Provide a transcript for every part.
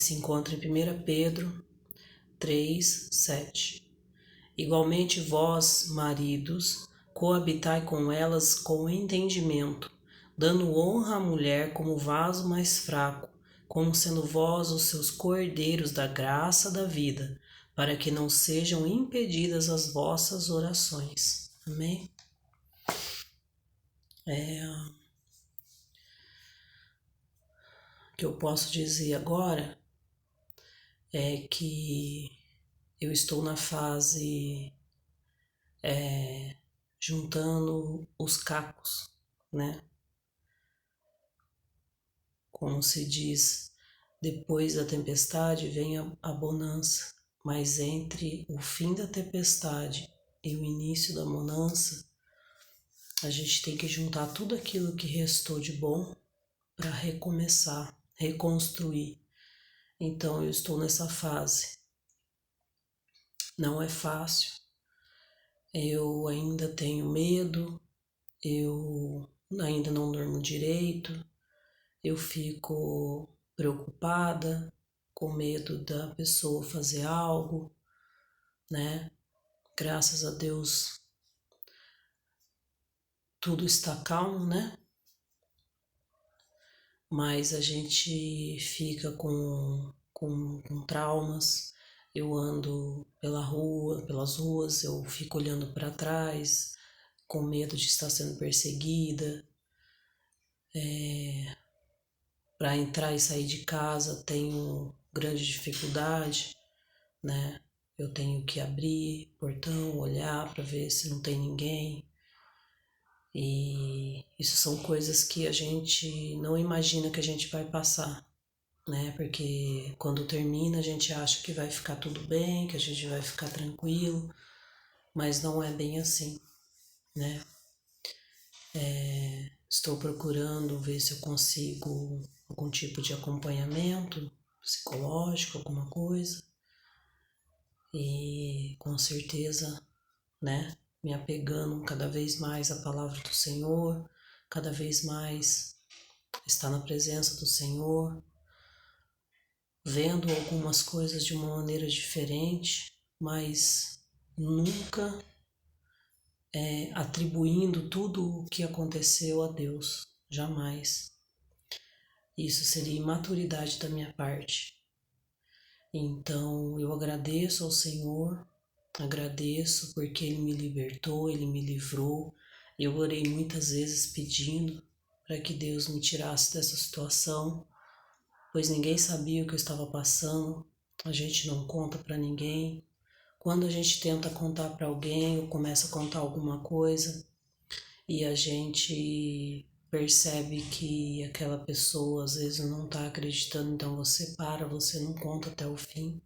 se encontra em 1 Pedro 3, 7. Igualmente vós, maridos, coabitai com elas com entendimento, dando honra à mulher como vaso mais fraco, como sendo vós os seus cordeiros da graça da vida, para que não sejam impedidas as vossas orações. Amém? O que eu posso dizer agora é que eu estou na fase juntando os cacos, né? Como se diz, depois da tempestade vem a bonança, mas entre o fim da tempestade e o início da bonança, a gente tem que juntar tudo aquilo que restou de bom para recomeçar, reconstruir. Então eu estou nessa fase. Não é fácil. Eu ainda tenho medo, eu ainda não durmo direito, eu fico preocupada, com medo da pessoa fazer algo, né? Graças a Deus tudo está calmo, né? Mas a gente fica com traumas. Eu ando pelas ruas, eu fico olhando para trás, com medo de estar sendo perseguida. Para entrar e sair de casa tenho grande dificuldade, né? Eu tenho que abrir o portão, olhar para ver se não tem ninguém. E isso são coisas que a gente não imagina que a gente vai passar, né? Porque quando termina a gente acha que vai ficar tudo bem, que a gente vai ficar tranquilo, mas não é bem assim, né? Estou procurando ver se eu consigo algum tipo de acompanhamento psicológico, alguma coisa, e com certeza, né? Me apegando cada vez mais à palavra do Senhor, cada vez mais estar na presença do Senhor, vendo algumas coisas de uma maneira diferente, mas nunca atribuindo tudo o que aconteceu a Deus, jamais. Isso seria imaturidade da minha parte. Então eu agradeço ao Senhor, agradeço porque Ele me libertou, Ele me livrou. Eu orei muitas vezes pedindo para que Deus me tirasse dessa situação, pois ninguém sabia o que eu estava passando, a gente não conta para ninguém. Quando a gente tenta contar para alguém ou começa a contar alguma coisa e a gente percebe que aquela pessoa às vezes não está acreditando, então você não conta até o fim.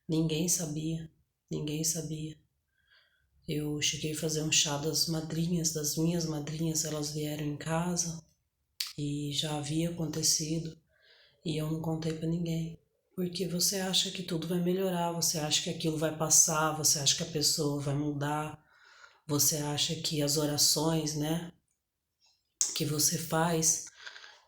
Ninguém sabia, ninguém sabia. Eu cheguei a fazer um chá das madrinhas, das minhas madrinhas, elas vieram em casa e já havia acontecido e eu não contei para ninguém. Porque você acha que tudo vai melhorar, você acha que aquilo vai passar, você acha que a pessoa vai mudar, você acha que as orações, né, que você faz,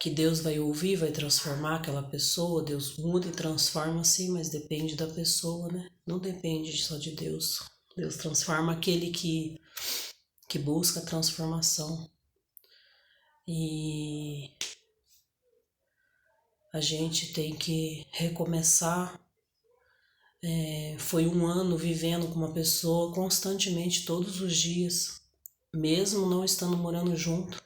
que Deus vai ouvir, vai transformar aquela pessoa. Deus muda e transforma sim, mas depende da pessoa, né? Não depende só de Deus. Deus transforma aquele que busca a transformação. E a gente tem que recomeçar. Foi um ano vivendo com uma pessoa constantemente, todos os dias, mesmo não estando morando junto,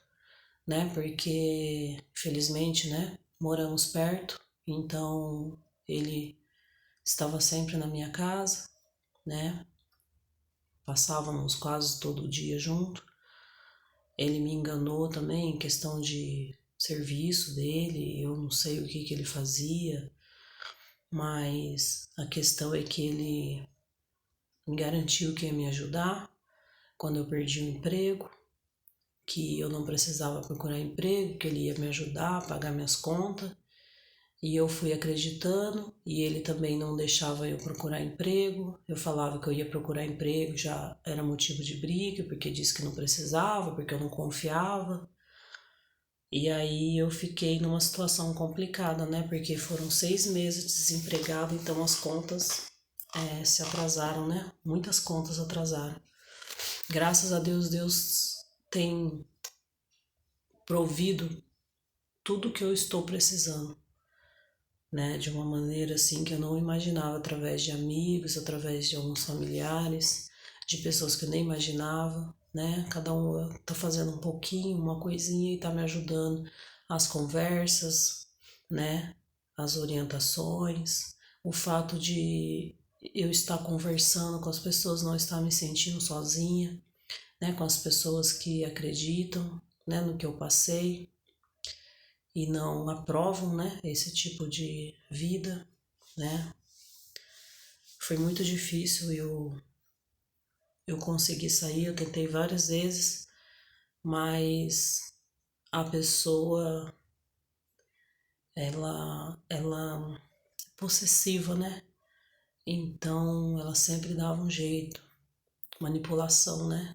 né? Porque, felizmente, né? Moramos perto, então ele estava sempre na minha casa, né? Passávamos quase todo dia junto. Ele me enganou também em questão de serviço dele, eu não sei o que ele fazia, mas a questão é que ele me garantiu que ia me ajudar quando eu perdi o emprego, que eu não precisava procurar emprego, que ele ia me ajudar a pagar minhas contas. E eu fui acreditando, e ele também não deixava eu procurar emprego. Eu falava que eu ia procurar emprego, já era motivo de briga, porque disse que não precisava, porque eu não confiava. E aí eu fiquei numa situação complicada, né? Porque foram 6 meses desempregado, então as contas se atrasaram, né? Muitas contas atrasaram. Graças a Deus, Deus tem provido tudo que eu estou precisando, né? De uma maneira assim que eu não imaginava, através de amigos, através de alguns familiares, de pessoas que eu nem imaginava, né? Cada um tá fazendo um pouquinho, uma coisinha e tá me ajudando. As conversas, né? As orientações, o fato de eu estar conversando com as pessoas, não estar me sentindo sozinha, né? Com as pessoas que acreditam, né? No que eu passei e não aprovam, né, esse tipo de vida, né? Foi muito difícil eu conseguir sair, eu tentei várias vezes, mas a pessoa ela é possessiva, né? Então ela sempre dava um jeito, manipulação, né?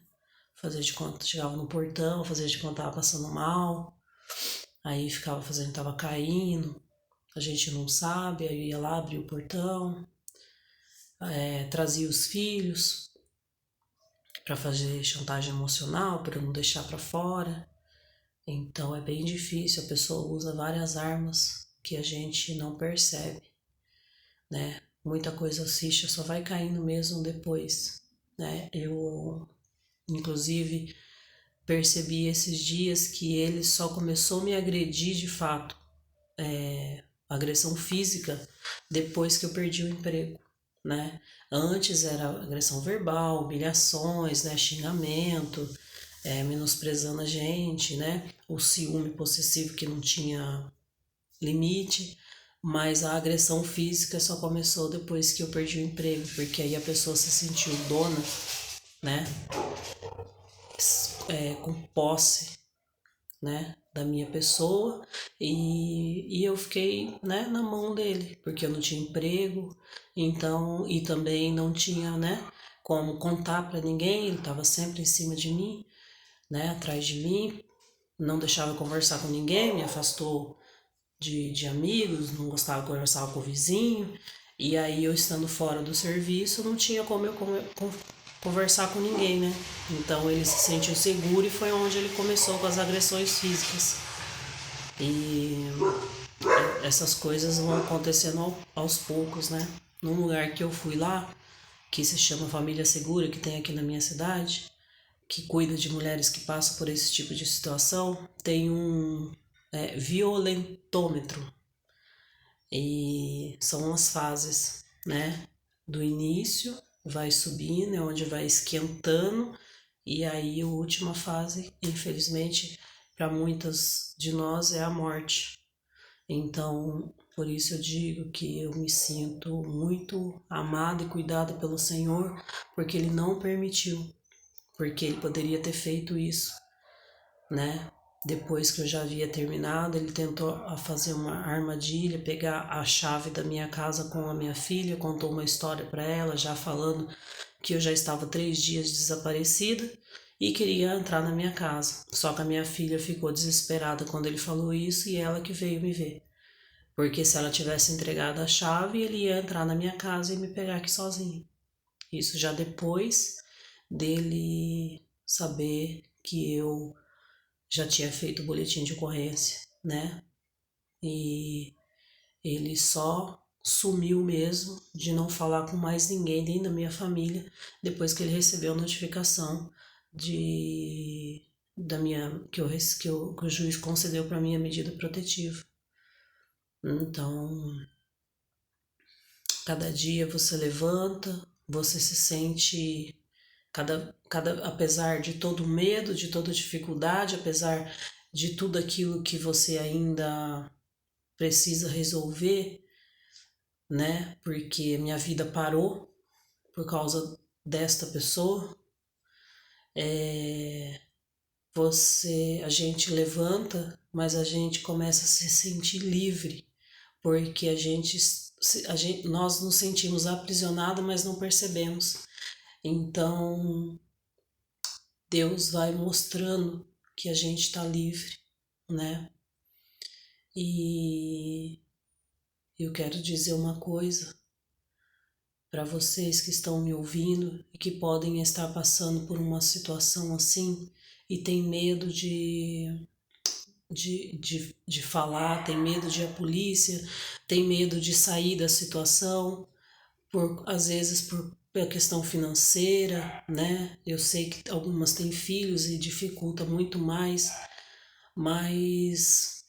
Fazer de conta que chegava no portão, fazer de conta que tava passando mal, aí ficava fazendo que tava caindo, a gente não sabe, aí ia lá abrir o portão, trazia os filhos para fazer chantagem emocional, para não deixar para fora. Então é bem difícil, a pessoa usa várias armas que a gente não percebe, né? Muita coisa assiste, só vai caindo mesmo depois, né? Eu, inclusive, percebi esses dias que ele só começou a me agredir de fato, agressão física, depois que eu perdi o emprego, né? Antes era agressão verbal, humilhações, né? Xingamento, menosprezando a gente, né? O ciúme possessivo que não tinha limite, mas a agressão física só começou depois que eu perdi o emprego, porque aí a pessoa se sentiu dona, né? Com posse, né, da minha pessoa e eu fiquei, né, na mão dele, porque eu não tinha emprego, então, e também não tinha, né, como contar para ninguém, ele estava sempre em cima de mim, né, atrás de mim, não deixava eu conversar com ninguém, me afastou de amigos, não gostava de conversar com o vizinho, e aí eu estando fora do serviço não tinha como eu conversar com ninguém, né? Então ele se sentiu seguro e foi onde ele começou com as agressões físicas. E essas coisas vão acontecendo aos poucos, né? Num lugar que eu fui lá, que se chama Família Segura, que tem aqui na minha cidade, que cuida de mulheres que passam por esse tipo de situação, tem um violentômetro. E são as fases, né? Do início, vai subindo, é onde vai esquentando, e aí a última fase, infelizmente, para muitas de nós é a morte. Então, por isso eu digo que eu me sinto muito amada e cuidada pelo Senhor, porque Ele não permitiu, porque Ele poderia ter feito isso, né? Depois que eu já havia terminado, ele tentou fazer uma armadilha, pegar a chave da minha casa com a minha filha, contou uma história para ela, já falando que eu já estava 3 dias desaparecida e queria entrar na minha casa. Só que a minha filha ficou desesperada quando ele falou isso e ela que veio me ver. Porque se ela tivesse entregado a chave, ele ia entrar na minha casa e me pegar aqui sozinho. Isso já depois dele saber que eu já tinha feito o boletim de ocorrência, né? E ele só sumiu mesmo de não falar com mais ninguém, nem da minha família, depois que ele recebeu a notificação da minha que o juiz concedeu para mim a medida protetiva. Então, cada dia você levanta, você se sente apesar de todo medo, de toda dificuldade, apesar de tudo aquilo que você ainda precisa resolver, né? Porque minha vida parou por causa desta pessoa. A gente levanta, mas a gente começa a se sentir livre, porque nós nos sentimos aprisionados, mas não percebemos. Então, Deus vai mostrando que a gente está livre, né? E eu quero dizer uma coisa para vocês que estão me ouvindo e que podem estar passando por uma situação assim e tem medo de falar, tem medo de ir à polícia, tem medo de sair da situação, às vezes pela questão financeira, né? Eu sei que algumas têm filhos e dificulta muito mais, mas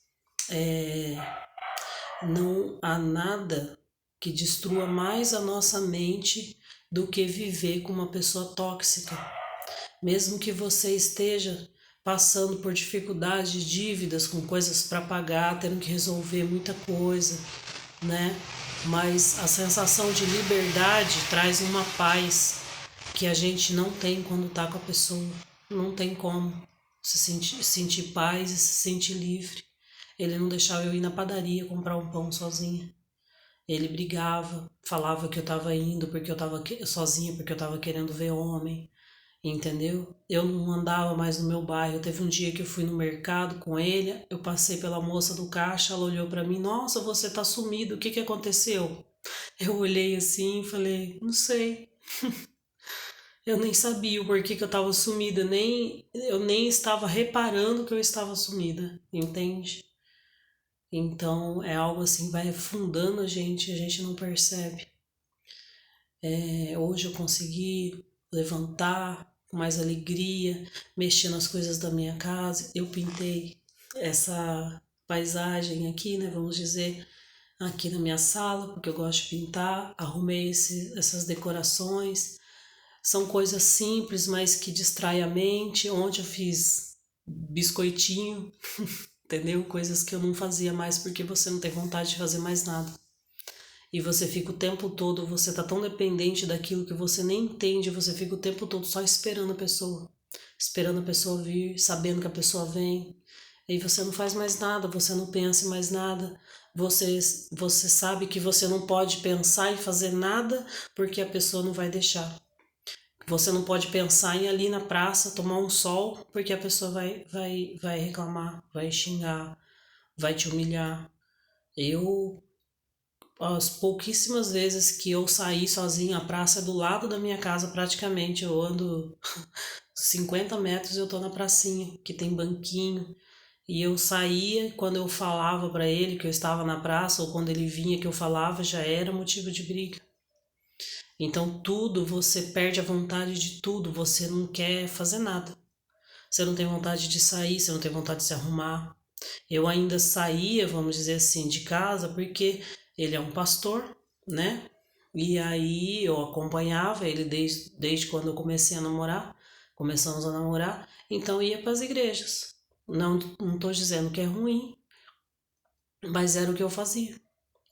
não há nada que destrua mais a nossa mente do que viver com uma pessoa tóxica. Mesmo que você esteja passando por dificuldades, dívidas, com coisas para pagar, tendo que resolver muita coisa, né? Mas a sensação de liberdade traz uma paz que a gente não tem quando tá com a pessoa. Não tem como se sentir paz e se sentir livre. Ele não deixava eu ir na padaria comprar um pão sozinha. Ele brigava, falava que eu tava indo porque eu tava sozinha, porque eu tava querendo ver homem, entendeu? Eu não andava mais no meu bairro. Teve um dia que eu fui no mercado com ele, eu passei pela moça do caixa, ela olhou para mim: "Nossa, você tá sumido, o que que aconteceu?" Eu olhei assim e falei: "Não sei". Eu nem sabia o porquê que eu tava sumida, eu nem estava reparando que eu estava sumida, entende? Então é algo assim, vai afundando a gente não percebe. Hoje eu consegui levantar com mais alegria, mexer nas coisas da minha casa. Eu pintei essa paisagem aqui, né? Vamos dizer, aqui na minha sala, porque eu gosto de pintar. Arrumei essas decorações. São coisas simples, mas que distraem a mente. Ontem eu fiz biscoitinho, entendeu? Coisas que eu não fazia mais porque você não tem vontade de fazer mais nada. E você fica o tempo todo, você tá tão dependente daquilo que você nem entende, você fica o tempo todo só esperando a pessoa vir, sabendo que a pessoa vem. E você não faz mais nada, você não pensa em mais nada. Você sabe que você não pode pensar em fazer nada porque a pessoa não vai deixar. Você não pode pensar em ir ali na praça tomar um sol porque a pessoa vai reclamar, vai xingar, vai te humilhar. Eu As pouquíssimas vezes que eu saí sozinha, a praça é do lado da minha casa praticamente. Eu ando 50 metros e eu tô na pracinha, que tem banquinho. E eu saía, quando eu falava para ele que eu estava na praça, ou quando ele vinha que eu falava, já era motivo de briga. Então tudo, você perde a vontade de tudo, você não quer fazer nada. Você não tem vontade de sair, você não tem vontade de se arrumar. Eu ainda saía, vamos dizer assim, de casa porque ele é um pastor, né? E aí eu acompanhava ele desde quando eu comecei a namorar, começamos a namorar, então ia para as igrejas. Não estou dizendo que é ruim, mas era o que eu fazia,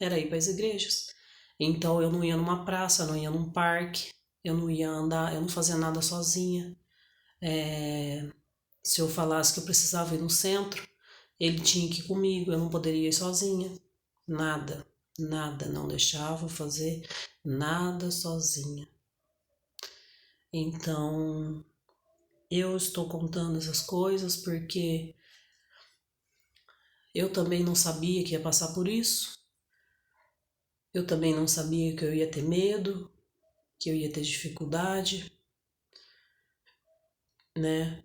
era ir para as igrejas. Então eu não ia numa praça, eu não ia num parque, eu não ia andar, eu não fazia nada sozinha. Se eu falasse que eu precisava ir no centro, ele tinha que ir comigo, eu não poderia ir sozinha. Nada, nada, não deixava eu fazer nada sozinha. Então, eu estou contando essas coisas porque eu também não sabia que ia passar por isso. Eu também não sabia que eu ia ter medo, que eu ia ter dificuldade, né?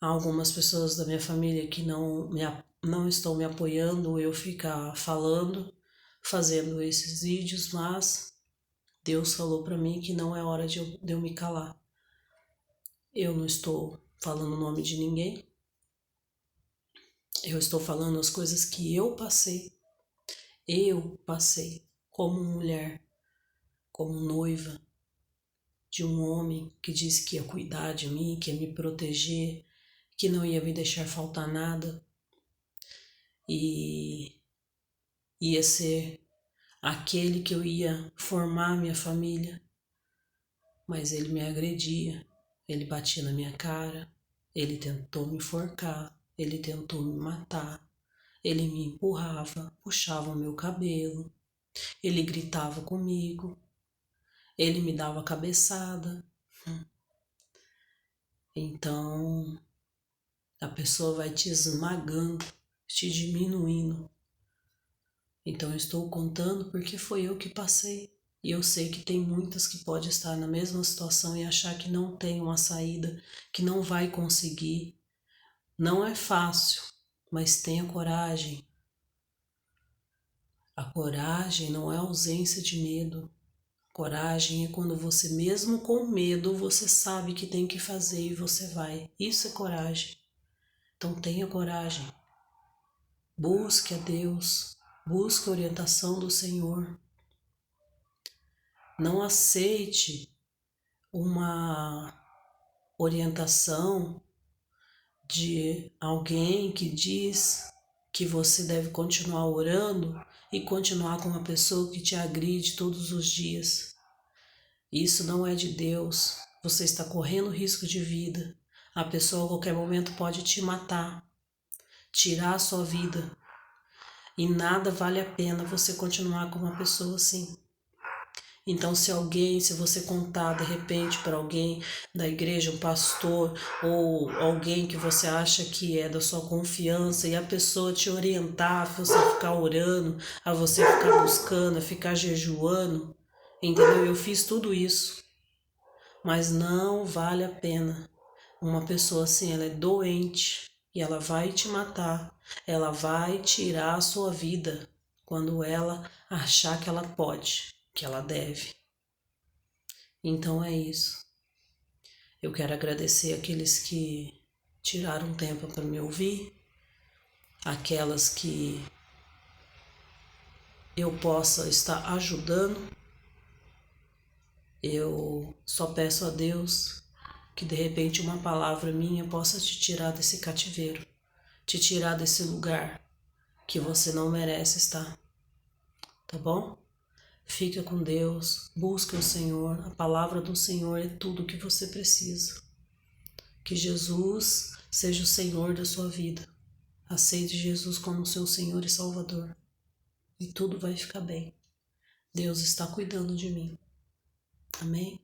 Há algumas pessoas da minha família que não estão me apoiando eu ficar falando, fazendo esses vídeos, mas Deus falou para mim que não é hora de eu me calar. Eu não estou falando o nome de ninguém, eu estou falando as coisas que eu passei como mulher, como noiva de um homem que disse que ia cuidar de mim, que ia me proteger, que não ia me deixar faltar nada e ia ser aquele que eu ia formar minha família, mas ele me agredia, ele batia na minha cara, ele tentou me enforcar, ele tentou me matar, ele me empurrava, puxava o meu cabelo, ele gritava comigo, ele me dava cabeçada. Então, A pessoa vai te esmagando, te diminuindo. Então eu estou contando porque foi eu que passei. E eu sei que tem muitas que podem estar na mesma situação e achar que não tem uma saída, que não vai conseguir. Não é fácil, mas tenha coragem. A coragem não é ausência de medo. Coragem é quando você, mesmo com medo, você sabe que tem que fazer e você vai. Isso é coragem. Então tenha coragem. Busque a Deus. Busque a orientação do Senhor. Não aceite uma orientação de alguém que diz que você deve continuar orando e continuar com uma pessoa que te agride todos os dias. Isso não é de Deus. Você está correndo risco de vida. A pessoa a qualquer momento pode te matar, tirar a sua vida. E nada vale a pena você continuar com uma pessoa assim. Então, se você contar de repente para alguém da igreja, um pastor ou alguém que você acha que é da sua confiança e a pessoa te orientar a você ficar orando, a você ficar buscando, a ficar jejuando, entendeu? Eu fiz tudo isso, mas não vale a pena. Uma pessoa assim, ela é doente e ela vai te matar, ela vai tirar a sua vida quando ela achar que ela pode, que ela deve. Então é isso. Eu quero agradecer aqueles que tiraram tempo para me ouvir, aquelas que eu possa estar ajudando. Eu só peço a Deus que de repente uma palavra minha possa te tirar desse cativeiro, te tirar desse lugar que você não merece estar. Tá bom? Fica com Deus, busca o Senhor, a palavra do Senhor é tudo o que você precisa. Que Jesus seja o Senhor da sua vida. Aceite Jesus como seu Senhor e Salvador. E tudo vai ficar bem. Deus está cuidando de mim. Amém?